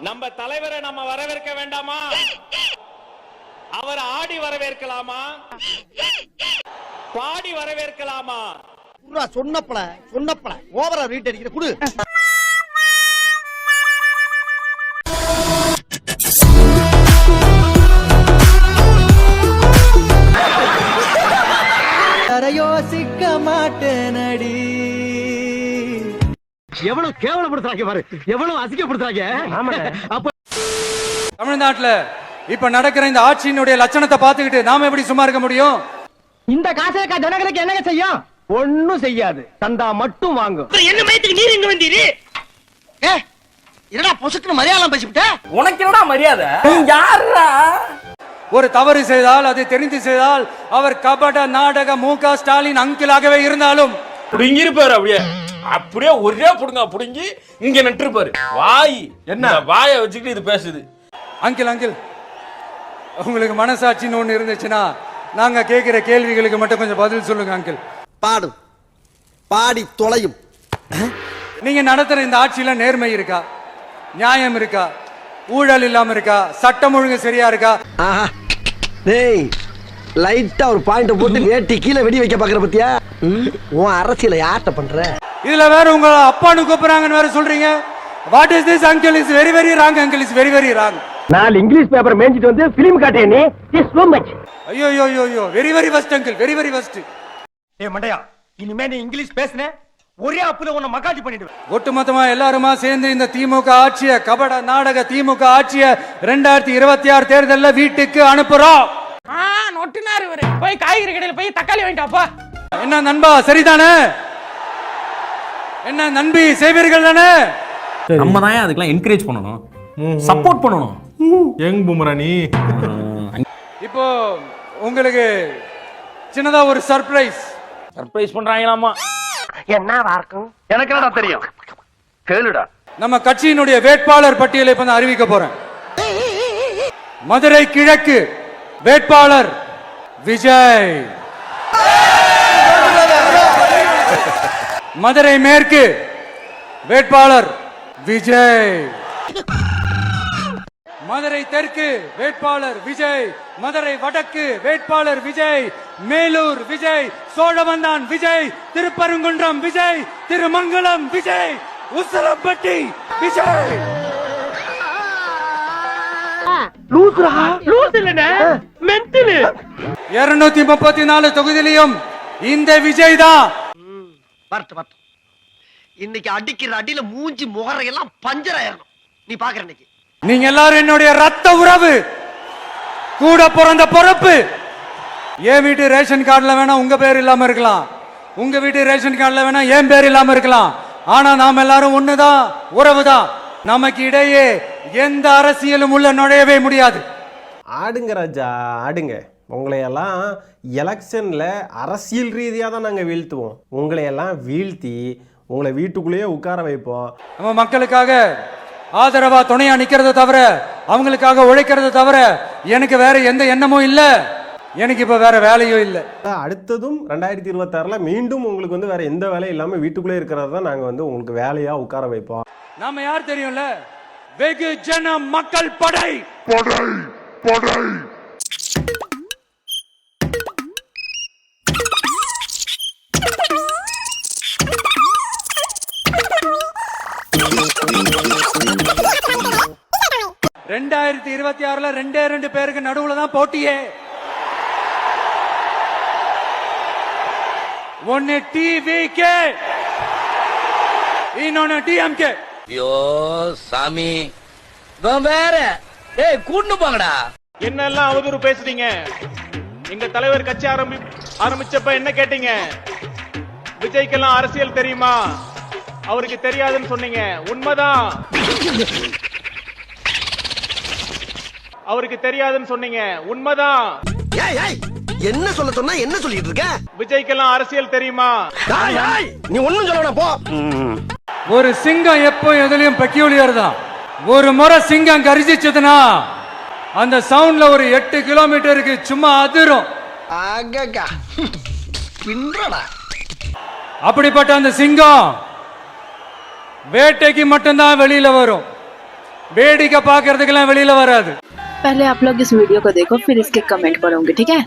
நம்ம தலைவரை நம்ம வரவேற்க வேண்டாமா? அவர் ஆடி வரவேற்கலாமா? பாடி வரவேற்கலாமா? சொன்னப்பல ஓவரா ரீட் அடிக்கிற குடு. யோசிக்க மாட்டேனடி. எவ்வளவு கேவலப்படுத்துறாங்க பாரு, எவ்வளவு அசிங்கப்படுத்துறாங்க. அப்ப தமிழ்நாட்டுல இப்ப நடக்கிற இந்த ஆட்சியினுடைய லட்சணத்தை பார்த்துக்கிட்டு நாம எப்படி சும்மா இருக்க முடியும்? இந்த காசை ஜனங்களுக்கு என்னங்க செய்யும்? ஒண்ணும் செய்யாது, தந்தா மட்டும் வாங்கும். என்ன மயத்துக்கு நீர் இங்க வந்தீரு? என்னடா பொசுக்குன்னு மரியாதை பேசிவிட்ட? உனக்கு என்னடா மரியாதை? யாரா? ஒரு தவறு செய்தால் அதை தெரிந்து செய்தால் அவர் கபட நாடக மு.க. ஸ்டாலின் அங்கிளாகவே இருந்தாலும் புடுங்கி இருப்பாரு. அப்படியே அப்படியே ஒரே புடுங்க புடுங்கி இங்க நட்டுருப்பாரு. வாய் என்ன வாயை வச்சுக்கிட்டு இது பேசுது. அங்கிள் அங்கிள், உங்களுக்கு மனசாட்சின்னு ஒண்ணு இருந்துச்சுன்னா நாங்க கேட்கிற கேள்விகளுக்கு மட்டும் கொஞ்சம் பதில் சொல்லுங்க அங்கிள். பாடும் பாடி தொலையும். நீங்க நடத்துற இந்த ஆட்சியில நேர்மை இருக்கா? நியாயம் இருக்கா? ஊழல் இல்லாம இருக்கா? சட்டம் ஒழுங்கு சரியா இருக்கா? டேய், லைட்டா ஒரு பாயிண்ட் போட்டு வேட்டி கீழே வெடி வைக்க பாக்குற பத்தியா? உன் அரசியல யார்ட்ட பண்ற? இதுல வேற உங்க அப்பான்னு கூப்பிடுறாங்கன்னு வேற சொல்றீங்க. What is this uncle? Is very very wrong uncle, is very very wrong. நாலு இங்கிலீஷ் பேப்பர் மேஞ்சிட்டு வந்து பிலிம் காட்டிய நீ. Is so much. ஐயோ ஐயோ ஐயோ, very very first uncle, very very first. ஏய் மண்டையா, இனிமே நீ இங்கிலீஷ் பேசுன ஒரே அப்புல உன்னை மகாஜி பண்ணிடுவேன். ஒட்டுமொத்தமா எல்லாருமா சேர்ந்து இந்த திமுக ஆட்சிய, கபட நாடக திமுக ஆட்சிய 2026 தேர்தல்ல வீட்டுக்கு அனுப்புறோம். நொட்டினாரு இவரு. போய் காய்கறி கடையில போய் தக்காளி வாங்கிட்டாப்பா. என்ன நண்பா, சரிதானே? என்ன நண்பி, செய்வீர்கள் தானே? நம்ம தான் அதுக்கெல்லாம் என்கரேஜ் பண்ணணும், சப்போர்ட் பண்ணணும். யங் புமரானி. இப்போ உங்களுக்கு சின்னதா ஒரு சர்ப்ரைஸ். சர்ப்ரைஸ் பண்றாங்களாமா? என்னவா இருக்கும்? எனக்கு என்னடா தெரியும், கேளுடா. நம்ம கட்சியினுடைய வேட்பாளர் பட்டியலை இப்ப நான் அறிவிக்க போறேன். மதுரை கிழக்கு வேட்பாளர் விஜய். மதுரை மேற்கு வேட்பாளர் விஜய். மதுரை தெற்கு வேட்பாளர் விஜய். மதுரை வடக்கு வேட்பாளர் விஜய். மேலூர் விஜய். சோழவந்தான் விஜய். திருப்பரங்குன்றம் விஜய். திருமங்கலம் விஜய். உசலம்பட்டி விஜய். 234 தொகுதியிலும் இந்த விஜய் தான். வரட்டு இன்னைக்கு அடிக்கிற அடியில மூஞ்சி முகரையெல்லாம் பஞ்சர் ஆயிரணும். நீ பாக்குற இன்னைக்கு நீங்க எல்லாரும் என்னுடைய ரத்த உறவு, கூட பிறந்த பொறுப்பு. என் வீட்டு ரேஷன் கார்டுல வேணா உங்க பேர் இல்லாம இருக்கலாம், உங்க வீட்டு ரேஷன் கார்டுல வேணா என் பேர் இல்லாம இருக்கலாம். ஆனா நாம எல்லாரும் ஒண்ணுதான், உறவுதான். நமக்கு இடையே எந்த அரசியலும் உள்ள நுழையவே முடியாது. ஆடுங்க ராஜா, ஆடுங்க. உங்களையெல்லாம் எலெக்ஷன்ல அரசியல் ரீதியாக தான் நாங்கள் வீழ்த்துவோம். உங்களையெல்லாம் வீழ்த்தி உங்களை வீட்டுக்குள்ளேயே உட்கார வைப்போம். நம்ம மக்களுக்காக ஆதரவா துணையா நிக்கிறத தவிர, அவங்களுக்காக உழைக்கிறத தவிர எனக்கு வேற எந்த எண்ணமும் இல்ல. எனக்கு இப்ப வேற வேலையும் இல்ல. அடுத்ததும் 2026 மீண்டும் உங்களுக்கு வந்து வேற எந்த வேலையும் இல்லாம வீட்டுக்குள்ளே இருக்கிறது தான் நாங்க வந்து உங்களுக்கு வேலையா உட்கார வைப்போம். நாம யார் தெரியும்ல? வெகு ஜன மக்கள் படை. 2026 2 பேருக்கு நடுவுல தான் போட்டியே. ஒன்னு டிவிகே, இன்னொன்னு டிஎம்கே. ஐயோ சாமி, வேற கூண்டு போங்கடா. என்னெல்லாம் அவதூறு பேசுறீங்க? எங்க தலைவர் கட்சி ஆரம்பிச்சப்ப என்ன கேட்டீங்க? விஜய்க்கெல்லாம் அரசியல் தெரியுமா? அவருக்கு தெரியாதுன்னு சொன்னீங்க. உண்மைதான், அவருக்கு தெரியாதுன்னு சொன்னீங்க. உண்மைதான். என்ன சொல்ல சொன்னா என்ன சொல்லிட்டு இருக்க? விஜய்க்கெல்லாம் அரசியல் தெரியுமா? நீ ஒண்ணும் சொல்ல போ. ஒரு சிங்கம் எப்போ எதுலயும் பெக்யூலியர் தான். ஒரு முறை சிங்கம் கரிசிச்சதுன்னா அந்த சவுண்ட்ல ஒரு 8 கிலோமீட்டருக்கு சும்மா அதிரும். அப்படிப்பட்ட அந்த சிங்கம் வேட்டைக்கு மட்டும்தான் வெளியில வரும். வேடிக்கை பார்க்கறதுக்கெல்லாம் வெளியில வராது. पहले आप लोग इस वीडियो को देखो, फिर इसके कमेंट पढ़ूंगी, ठीक है?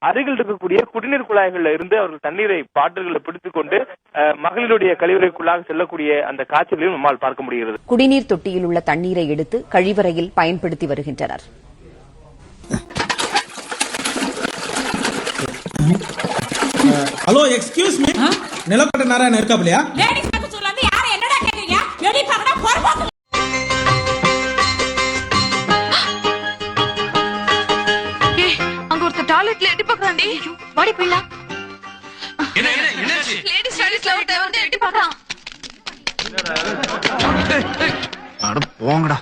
அருகில் இருக்கக்கூடிய குடிநீர் குழாய்கள்ல இருந்து அவர்கள் தண்ணீரை பாட்டில்களை பிடித்துக் கொண்டு மகளிருடைய கழிவறைக்குள்ளாக செல்லக்கூடிய அந்த காட்சிகளையும் நம்மால் பார்க்க முடிகிறது. குடிநீர் தொட்டியில் உள்ள தண்ணீரை எடுத்து கழிவறையில் பயன்படுத்தி வருகின்றனர். Hello excuse me, Nilakottai Narayanan இருக்காப்லையா? அங்க ஒருத்தர் டாய்லெட்ல எட்டி பார்க்கறான்டி. வாடி போய்லாம். லேடிஸ் டாய்லெட்ல ஒருத்தர் வந்து எட்டி பார்க்கறான். அட போங்கடா.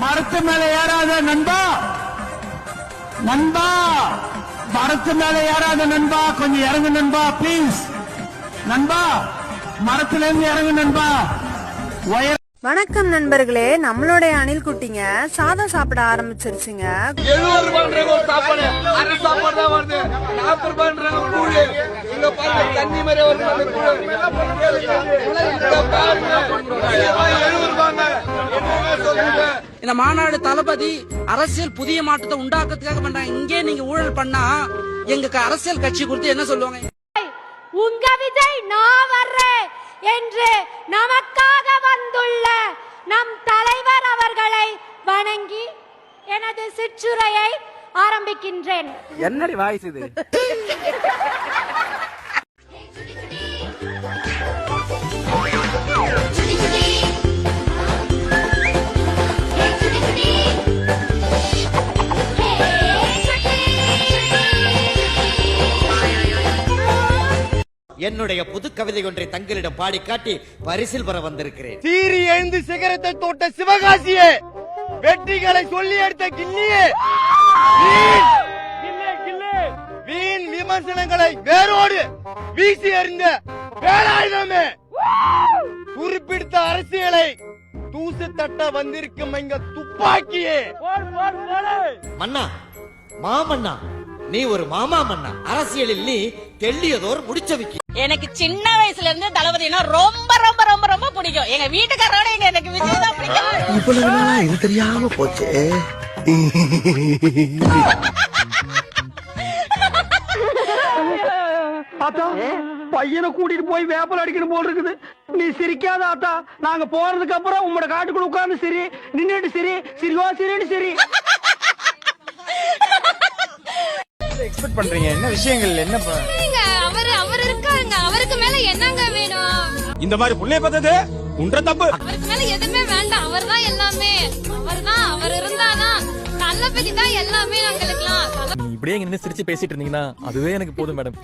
மரத்து மேல ஏறாத நண்பா, நண்பா மரத்து மேல ஏறாத நண்பா, கொஞ்சம் இறங்கு நண்பா ப்ளீஸ். நண்பா மரத்துல இருந்து இறங்கு நண்பா. வணக்கம் நண்பர்களே, நம்மளுடைய அணில் குட்டிங்க சாதம் சாப்பிட ஆரம்பிச்சிருச்சுங்க. 70 ரூபாய்ன்ற ஒரு சாப்பாடு, அரை சாப்பாடு தான் வருது. 40 ரூபாய்ன்ற கூழு, இங்க பாருங்க தண்ணி மாதிரி வருது அந்த கூழு. இங்க பாருங்க 70 ரூபாங்க. என்ன சொல்றீங்க? இந்த மாநாடு தளபதி அரசியல் புதிய மாற்றத்தை உண்டாக்குறதுக்காக பண்றாங்க. இங்கே நீங்க ஊழல் பண்ணா எங்க அரசியல் கட்சி குறித்து என்ன சொல்லுவாங்க? உங்க விஜய் நான் வர்றேன் என்று நமக்காக வந்துள்ள நம் தலைவர் அவர்களை வணங்கி எனது சிற்றுரையை ஆரம்பிக்கின்றேன். என்னடி வாய்ஸ் இது? என்னுடைய புது கவிதை ஒன்றை தங்களிடம் பாடி காட்டி பரிசில் பெற வந்திருக்கிறேன். சீறி எழுந்து சிகரத்தை தொட்ட சிவகாசியே, வெற்றிகளை சொல்லி எடுத்த கிண்ணியே, வீண் விமர்சனங்களை வேரோடு வீசி எறிந்த வேலாயுதமே, குறிப்பிட்ட அரசியலை தூசு தட்ட வந்திருக்கும் இங்க துப்பாக்கியே. மன்னா, மாமன்னா, நீ ஒரு மாமா மன்னா. அரசியலில் நீ தெள்ளியதோர் முடிச்சவிக்கி. எனக்கு சின்ன வயசுல இருந்து தளபதினா ரொம்ப ரொம்ப ரொம்ப ரொம்ப பிடிக்கும். எங்க வீட்டுக்காரோட எனக்கு விஜய் தான் பிடிக்கும். இவ்வளவு நாளா இது தெரியாம போச்சு. ஆத்தா, பையனை கூட்டிட்டு போய் வேப்பல் அடிக்கணும் போல் இருக்குது. நீ சிரிக்காத ஆத்தா. நாங்க போறதுக்கு அப்புறம் உங்களோட காட்டுக்குள்ள உட்கார்ந்து சரி, நின்னுட்டு சரி, சிரிவா சிரின்னு சரி. எக்ஸ்பெக்ட் பண்றீங்க என்ன விஷயங்கள் என்ன? அவர் இருக்காருங்க, அவருக்கு மேல என்னங்க வேணும்? இந்த மாதிரி புள்ளைய பார்த்தது உன்ற தப்பு. அவருக்கு மேல எதுவுமே வேண்டாம், அவர்தான் எல்லாமே. அவர் இருந்தாதான் நல்ல பத்தி தான் எல்லாமே எங்களுக்குலாம். நீ இப்படியே இங்க நின்னு சிரிச்சு பேசிட்டு இருந்தீங்கன்னா அதுவே எனக்கு போதும் மேடம்.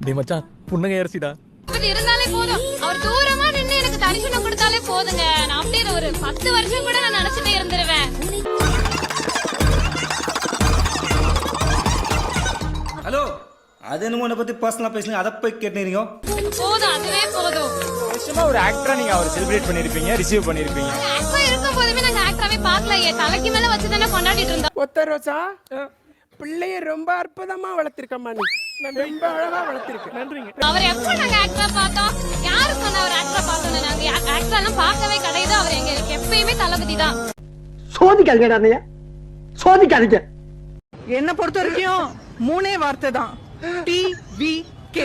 டேய் மச்சான், புன்னகை அரிசிடா. அப்படி இருந்தாலே போதும். அவர் தூரமா நின்னு எனக்கு தரிசனம் கொடுத்தாலே போதுங்க. நான் அப்படியே ஒரு 10 வருஷம் கூட நான் நினைச்சிட்டே இருந்துருவேன். ஹலோ, அது என்னமோ உன்னை பத்தி பர்சனலா பேசுங்க, அதை போய் கேட்டீங்க. போதும், அதுவே போதும். வருஷமா ஒரு ஆக்டரா நீங்க அவர் செலிப்ரேட் பண்ணிருப்பீங்க, ரிசீவ் பண்ணிருப்பீங்க. ஆக்டர் இருக்கும் போதுமே நாங்க ஆக்டராவே பார்க்கலையே, தலைக்கு மேல வச்சு தானே கொண்டாடிட்டு இருந்தோம். ஒத்த ரோசா பிள்ளைய ரொம்ப அற்புதமா வளர்த்திருக்கம்மா, நீ ரொம்ப அழகா வளர்த்திருக்க. நன்றிங்க. அவர் எப்ப நாங்க ஆக்டரா பார்த்தோம்? யாரு சொன்ன அவர் ஆக்டரா பார்த்தோம்? நாங்க ஆக்டர்லாம் பார்க்கவே கிடையாது. அவர் எங்களுக்கு எப்பயுமே தளபதி தான். சோதிக்காதீங்க, சோதிக்காதீங்க. என்ன பொறுத்த வரைக்கும் 3 வார்த்தை தான், TVK.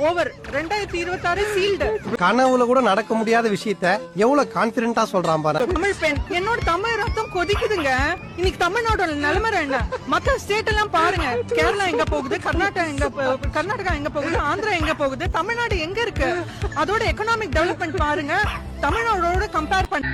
ஓவர். 2026 சீல்டு. கனவுல கூட நடக்க முடியாத விஷயத்த எவ்வளவு கான்பிடென்ட்டா சொல்றான் பாரு. தமிழ் பெண். என்னோட தமிழ் ரத்தம் கொதிக்குதுங்க. இன்னைக்கு தமிழ்நாடோட நிலைமை என்ன? மத்த ஸ்டேட் எல்லாம் பாருங்க. கேரளா எங்க போகுது, கர்நாடகா எங்க போகுது, ஆந்திரா எங்க போகுது, தமிழ்நாடு எங்க இருக்கு? அதோட எக்கனாமிக் டெவலப்மெண்ட் பாருங்க, தமிழ்நாடோட கம்பேர் பண்ண.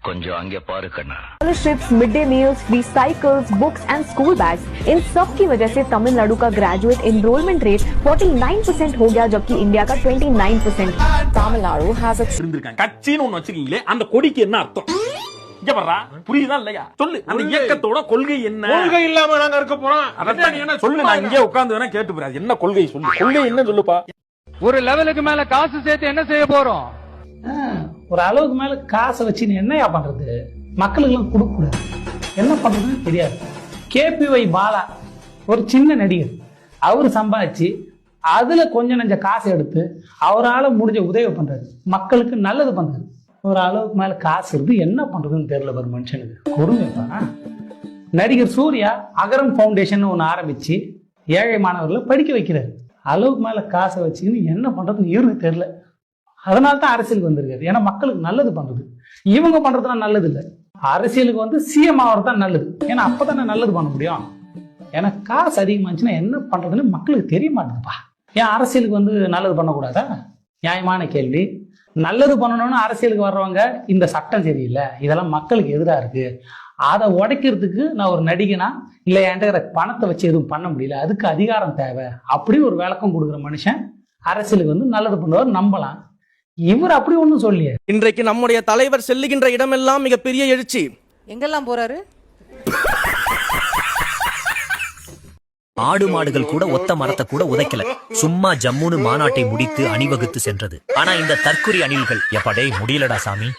கொஞ்சம் அங்கே பாரு கண்ணா. Scholarships, midday meals, free cycles, books and school bags. इन सब की वजह से तमिलनाडु का ग्रेजुएट एनरोलमेंट रेट 49% हो गया, जबकि इंडिया का 29%. तमिलनाडु has a இருந்திருக்காங்க. கட்சின்னு ஒண்ணு வச்சிருக்கீங்களே, அந்த கொடிக்கு என்ன அர்த்தம்? இங்க பாரா, புரியுதா இல்லையா? சொல்லு, அந்த இயக்கத்தோட கொள்கை என்ன? கொள்கை இல்லாம நாங்க இருக்க போறோம். அதான் நீ என்ன சொல்லு, நான் இங்கே உட்கார்ந்து வேணா கேட்டு போறேன். என்ன கொள்கை சொல்லு, கொள்கை என்ன சொல்லுப்பா. ஒரு லெவலுக்கு மேல காசு சேர்த்து என்ன செய்ய போறோம்? ஒரு அளவுக்கு மேல காசை வச்சு நீ என்னையா பண்றது? மக்களுக்கு எல்லாம் கொடுக்க கூடாது, என்ன பண்றதுன்னு தெரியாது. KPY பாலா ஒரு சின்ன நடிகர், அவர் சம்பாதிச்சு அதுல கொஞ்சம் நஞ்ச காசு எடுத்து அவரால் முடிஞ்ச உதவி பண்றாரு, மக்களுக்கு நல்லது பண்றாரு. ஒரு அளவுக்கு மேல காசு இருந்து என்ன பண்றதுன்னு தெரியல ஒரு மனுஷனுக்கு. கொடுமைப்பா. நடிகர் சூர்யா அகரம் ஃபவுண்டேஷன் ஒன்று ஆரம்பிச்சு ஏழை மாணவர்களை படிக்க வைக்கிறாரு. அளவுக்கு மேல காசை வச்சுக்கின்னு என்ன பண்றதுன்னு இவருக்கு தெரியல. அதனால தான் அரசியலுக்கு வந்திருக்காரு. ஏன்னா மக்களுக்கு நல்லது பண்றது. இவங்க பண்றதுலாம் நல்லது இல்லை. அரசியலுக்கு வந்து சிஎம் ஆகிறது தான் நல்லது. ஏன்னா அப்பதானே நல்லது பண்ண முடியும். ஏன்னா காசு அதிகமாச்சுன்னா என்ன பண்றதுன்னு மக்களுக்கு தெரிய மாட்டேங்குதுப்பா. ஏன் அரசியலுக்கு வந்து நல்லது பண்ணக்கூடாதா? நியாயமான கேள்வி. நல்லது பண்ணணும்னு அரசியலுக்கு வர்றவங்க இந்த சட்டம் சரியில்லை, இதெல்லாம் மக்களுக்கு எதிராக இருக்கு, அதை உடைக்கிறதுக்கு நான் ஒரு நடிகனா இல்லை என்கிட்ட பணத்தை வச்சு எதுவும் பண்ண முடியல, அதுக்கு அதிகாரம் தேவை, அப்படி ஒரு விளக்கம் கொடுக்குற மனுஷன் அரசியலுக்கு வந்து நல்லது பண்ணுவார் நம்பலாம். இவர் அப்படி ஒன்றும் சொல்லியே. இன்றைக்கு நம்முடைய தலைவர் செல்லுகின்ற இடமெல்லாம் மிகப்பெரிய எழுச்சி. எங்கெல்லாம் போறாரு? ஆடு மாடுகள் கூட ஒத்த மரத்தை கூட உதைக்கல, சும்மா ஜம்முன்னு மாநாட்டை முடித்து அணிவகுத்து சென்றது. ஆனா இந்த தற்குறி அணில்கள் எப்படே முடியலடா சாமி.